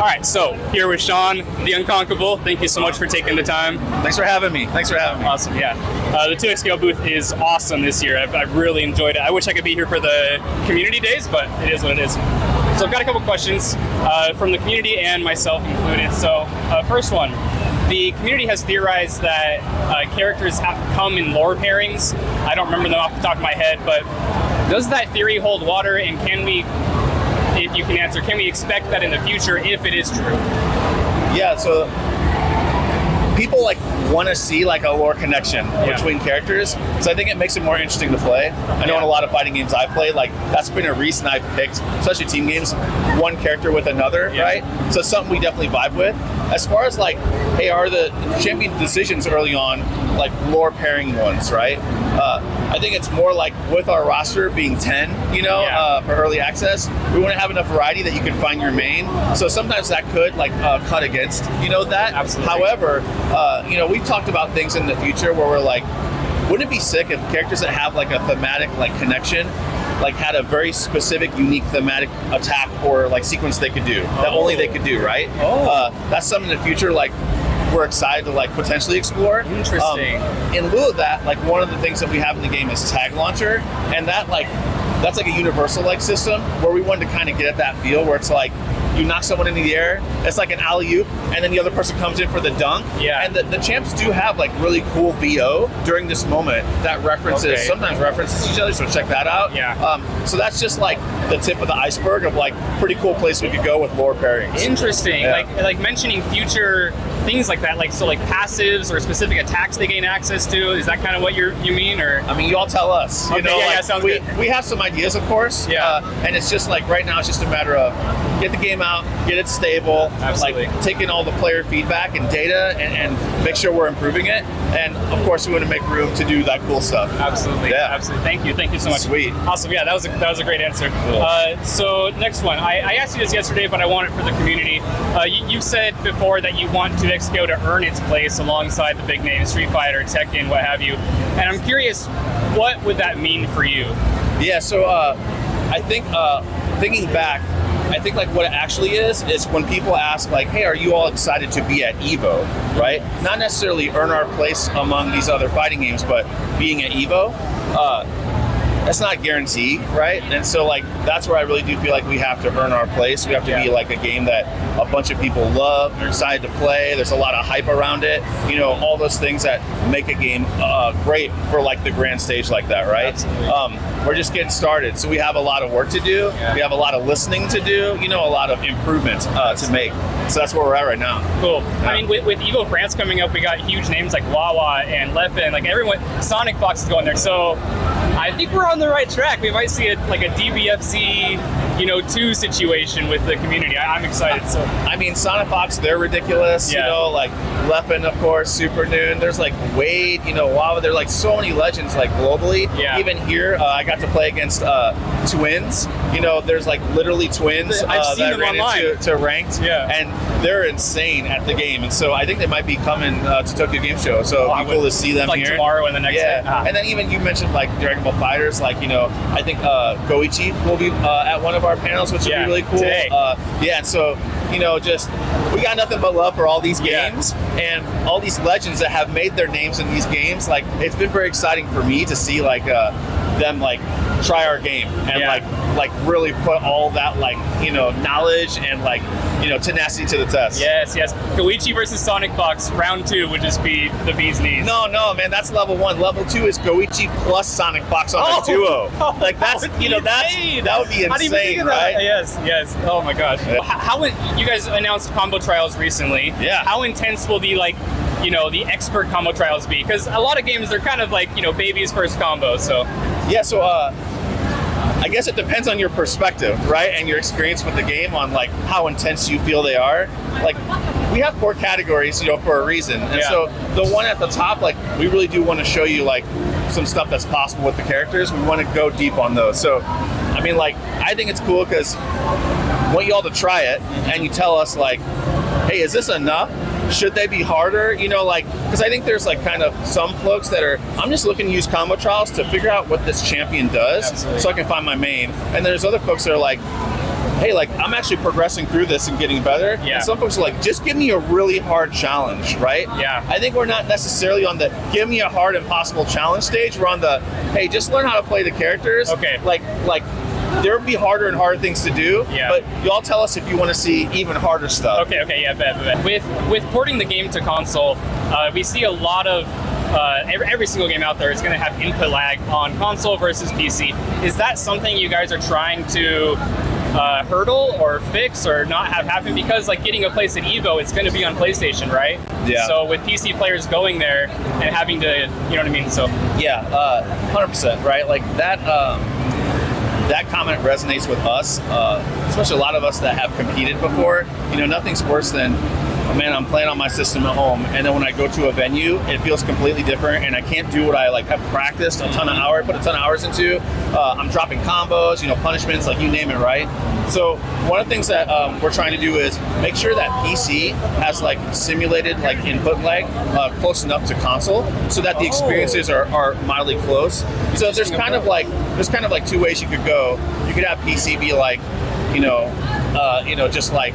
right, so here with Shaun, the Unconkable. Thank you so much for taking the time. Thanks for having me. Awesome, yeah. The 2XScale booth is awesome this year. I've really enjoyed it. I wish I could be here for the community days, but it is what it is. So I've got a couple questions from the community and myself included. So first one, the community has theorized that characters have come in lore pairings. I don't remember them off the top of my head, but does that theory hold water, and can we, if you can answer, can we expect that in the future if it is true? Yeah, so people want to see a lore connection between characters, so I think it makes it more interesting to play. I know in a lot of fighting games I've played, that's been a reason I've picked, especially team games, one character with another, right? So it's something we definitely vibe with. As far as hey, are the champion decisions early on lore pairing ones, right? I think it's more with our roster being 10, for early access, we want to have enough variety that you can find your main. So sometimes that could cut against, that. Absolutely. However, we've talked about things in the future where we're wouldn't it be sick if characters that have a thematic connection had a very specific, unique thematic attack or sequence they could do that only they could do, right? That's something in the future we're excited to potentially explore. Interesting. In lieu of that, one of the things that we have in the game is Tag Launcher, and that that's a universal system where we wanted to kind of get at that feel where it's you knock someone into the air, it's like an alley-oop, and then the other person comes in for the dunk. Yeah. And the champs do have really cool VO during this moment that sometimes references each other, so check that out. Yeah. So that's just the tip of the iceberg of pretty cool place we could go with lore pairings. Interesting. Yeah. Like mentioning future things like that, passives or specific attacks they gain access to. Is that kind of what you mean, or? I mean, you all tell us. Okay, sounds good. We have some ideas, of course. Yeah. And it's just right now, it's just a matter of get the game out, get it stable, Absolutely. Taking all the player feedback and data and make sure we're improving it. And of course, we want to make room to do that cool stuff. Absolutely. Yeah. Absolutely. Thank you so much. Sweet. Awesome. Yeah, that was a great answer. Cool. So next one, I asked you this yesterday, but I want it for the community. You said before that you want 2XScale to earn its place alongside the big names, Street Fighter, Tekken, what have you. And I'm curious, what would that mean for you? Yeah. So I think thinking back, I think what it actually is when people ask hey, are you all excited to be at EVO, right? Not necessarily earn our place among these other fighting games, but being at EVO, that's not guaranteed, right? And so that's where I really do feel we have to earn our place. We have to be a game that a bunch of people love, they're excited to play, there's a lot of hype around it, all those things that make a game great for the grand stage like that, right? We're just getting started, so we have a lot of work to do, we have a lot of listening to do, a lot of improvement to make. So that's where we're at right now. Cool. Yeah. I mean, with EVO France coming up, we got huge names like Wawa and Leffen, everyone, Sonic Fox is going there, so I think we're on the right track. We might see a DBFZ, 2 situation with the community. I'm excited. So I mean, Sonic Fox, they're ridiculous. Leffen, of course, Super Noon. There's Wade, Wawa. There are so many legends globally. Yeah. Even here, I got to play against twins. There's literally twins I've seen that them ran online. into ranked. Yeah. And they're insane at the game. And so I think they might be coming to Tokyo Game Show. So it'll be cool to see them here. Tomorrow and the next day. And then even you mentioned Dragon Ball Fighters. I think Goichi will be at one of our panels, which would be really cool. Today. And so just we got nothing but love for all these games and all these legends that have made their names in these games. It's been very exciting for me to see them try our game and really put all that knowledge and tenacity to the test. Yes. Goichi versus Sonic Fox, round 2 would just be the bee's knees. No, man, that's level 1. Level 2 is Goichi plus Sonic Fox on a duo. That would be insane, right? Yes. Oh my gosh. Yeah. How you guys announced combo trials recently? Yeah. How intense will the the expert combo trials be? Because a lot of games they're kind of baby's first combo. So yeah. So I guess it depends on your perspective, right, and your experience with the game on how intense you feel they are. We have 4 categories, for a reason, and so the one at the top, we really do want to show you some stuff that's possible with the characters. We want to go deep on those. So I mean, I think it's cool because I want you all to try it, and you tell us hey, is this enough? Should they be harder? Because I think there's kind of some folks that are, I'm just looking to use combo trials to figure out what this champion does. Absolutely. So I can find my main. And there's other folks that are hey, like I'm actually progressing through this and getting better. Yeah. And some folks are like, just give me a really hard challenge, right? Yeah. I think we're not necessarily on the give me a hard impossible challenge stage. We're on the, hey, just learn how to play the characters. Okay. Like there'll be harder and harder things to do. Yeah. But y'all tell us if you want to see even harder stuff. Okay, yeah, bet. With porting the game to console, we see a lot of every single game out there is going to have input lag on console versus PC. Is that something you guys are trying to hurdle or fix or not have happen? Because like getting a place at Evo, it's going to be on PlayStation, right? Yeah. So with PC players going there and having to, you know what I mean? So yeah, 100%, right? Like that. That comment resonates with us, especially a lot of us that have competed before. You know, nothing's worse than, oh man, I'm playing on my system at home, and then when I go to a venue, it feels completely different, and I can't do what I like have practiced a ton of hours, put a ton of hours into. I'm dropping combos, you know, punishments, like you name it, right? So one of the things that we're trying to do is make sure that PC has like simulated like input lag close enough to console, so that the experiences are mildly close. So there's kind of like two ways you could go. You could have PC be like, just like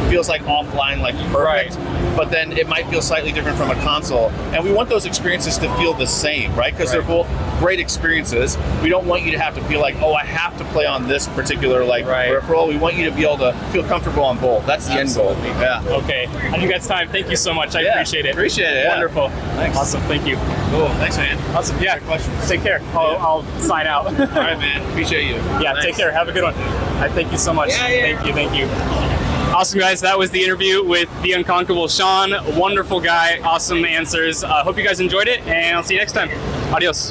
feels like offline, like perfect. Right. But then it might feel slightly different from a console. And we want those experiences to feel the same, right? Because they're both great experiences. We don't want you to have to feel like, oh, I have to play on this particular peripheral. We want you to be able to feel comfortable on both. That's the end goal. Yeah. Okay. I think that's time. Thank you so much. I appreciate it. Appreciate it. Wonderful. Thanks. Awesome. Thank you. Cool. Thanks, man. Awesome. Yeah. Questions. Take care. I'll sign out. All right, man. Appreciate you. Yeah. Thanks. Take care. Have a good one. Thank you so much. Yeah. Thank you. Awesome, guys. That was the interview with the Unconkable Shaun. Wonderful guy. Awesome answers. Hope you guys enjoyed it, and I'll see you next time. Adios.